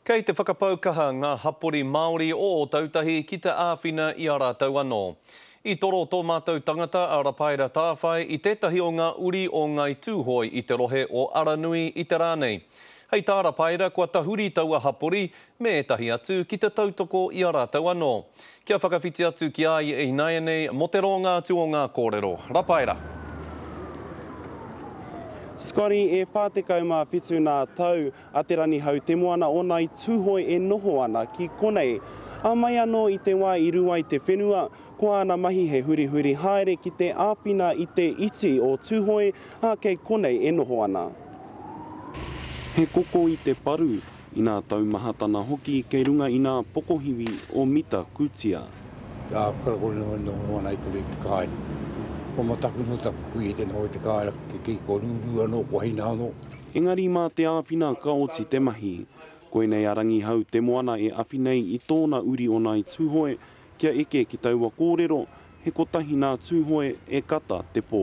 Kei te whakapaukaha ngā hapori Māori o Tautahi ki te āwhina i a rātau anō. I toro tō mātou tangata a Rapaira Tāwhai i tētahi o ngā uri o Ngai Tūhoi i te rohe o Aranui i te rānei. Hei tā Rapaira, kua tahuri taua hapori me etahi atu ki te tautoko i a rātau anō. Kia whakawhiti atu ki a i nei mo te ronga atu o ngā kōrero. Rapaira. Scotty, e whātekau mā whitu nā tau a te rani hau te moana o Ngai Tūhoi e noho ana ki konei. A mai anō i te wā i rua i te whenua, ko ana mahi he huri haere ki te āwhina i te iti o Tūhoi, a kei konei e noho ana. He koko i te paru i nā taumahatana hoki kei runga i nā pokohiwi o Mita Kutia. Ka karakore no ana i kore te kāi. Ko mataku no taku kui e te noho i te kāi, ke ko rūru anō, ko hina anō. Engari mā te āwhina ka oti te mahi, koenei arangi hau te moana e awhinei i tōna uri o Ngai Tūhoi, kia eke ki taua kōrero, he kotahi nā Tūhoi e kata te pō.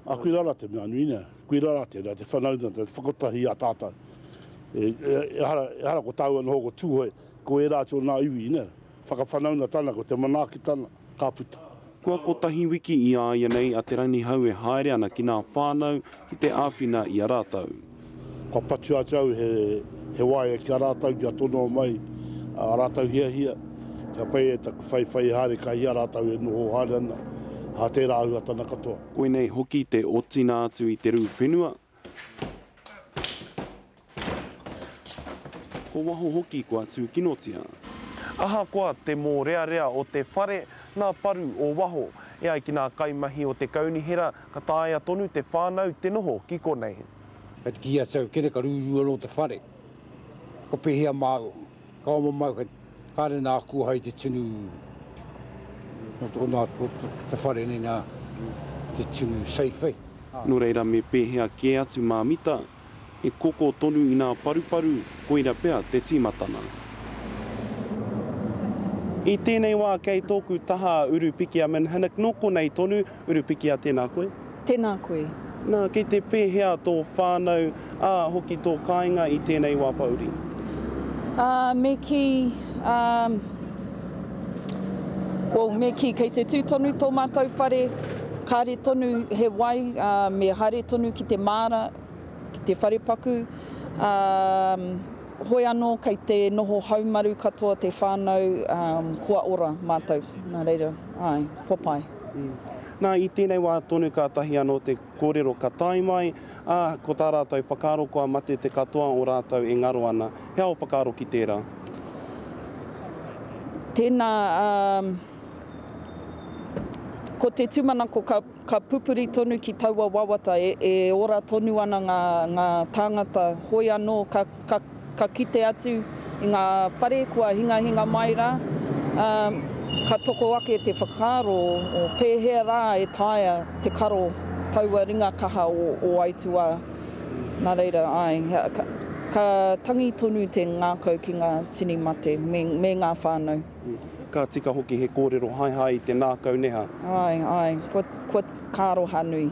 A kui rara te mea nuina, kui rara te whanauna, te whakotahi a tātai. E hara ko tau anō ko Tūhoi, ko e rātou nā iwi ina, whakawhanauna tana ko te manaki tana, ka puta. Kua kotahi wiki i a nei a te rani hau e haere ana ki nā whānau ki te āwhina i a rātau. Kua patu atau he wae ki a rātau ki a tono mai, a rātau hia. Kia pai e taku whai haere ka hi a rātau e noho haere ana, ha te rāhua tana katoa. Koenei hoki te otina atu i te rū whenua. Ko waho hoki kua atu kinotia. Aha koa te mō rea o te whare, nā paru o waho, e ai ki nā kaimahi o te kaunihera, ka tāia tonu te whānau te noho ki konei. Et ki a tau kere ka rūru anō te whare. Ko pehea māo, ka oma mau, kāre nā kuahai te tunu, te whare ni nā, te tunu seifei. No reira me pehea ke atu mā Mita, e koko tonu i nā paru, koira pea te tīmatana. I tēnei wā kei tōku taha Urupikia Manhanak, no konei tonu Urupikia tēnā koe? Tēnā koe. Nā, kei te pēhea tō whānau, hoki tō kāinga i tēnei wā pauri? Me ki kei te tūtonu tō mātou whare, kāre tonu he wai, me hare tonu ki te māra, ki te wharepaku, hoi anō kei te noho haumaru katoa te whānau kua ora mātou. Nā reira, ai, popai. Nā, i tēnei wā tonu kātahi anō te kōrero ka tai mai, ko tā rātou whakaaro kua mate te katoa o rātou e ngaro ana. Hea o whakaaro ki tērā? Tēnā, ko te tūmanako ka pupuri tonu ki taua wawata, e ora tonu ana ngā tāngata hoi anō ka kite atu i ngā whare kua hinga mai rā. Ka toko ake te whakaaro o pēhea rā e taia te karo taua ringa kaha o Aitua. Nā reira, ai, ka tangi tonu te ngākau ki ngā tini mate me ngā whānau. Ka tika hoki he kōrero hai te nākau neha. Ai, kua kāro hanui.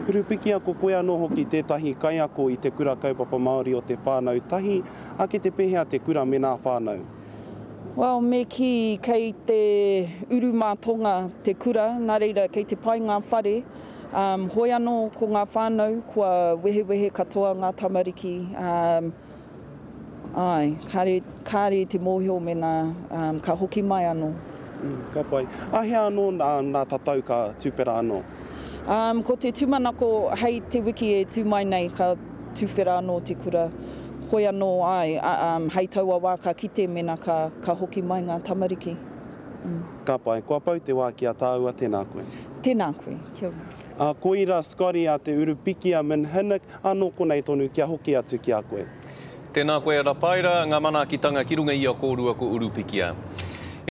Urupikia ko koe anō hoki tētahi kaiako i te kura kaupapa Māori o te whānau tahi, a ke te pehea te kura me nā whānau? Well, me ki kei te uru mātonga te kura, nā reira kei te pai ngā whare, hoi anō ko ngā whānau, kua wehe katoa ngā tamariki, kāre te mōhio me nā, ka hoki mai anō. Ka pai. Ahea anō nā tatau ka tūwhera anō? Ko te tūmanako, hei te wiki e tūmai nei ka tūwhera anō te kura. Hoi anō ai, hei taua wā ka kite mena ka hoki mai ngā tamariki. Ka pai, kua pau te wā ki a tāua, tēnā koe. Tēnā koe, kia ora. Koira Scotty a te Urupikia Manhanak, anō konei tonu kia hoki atu ki a koe. Tēnā koe Rapaira, ngā mana ki tanga ki runga i a kōrua ko Urupikia.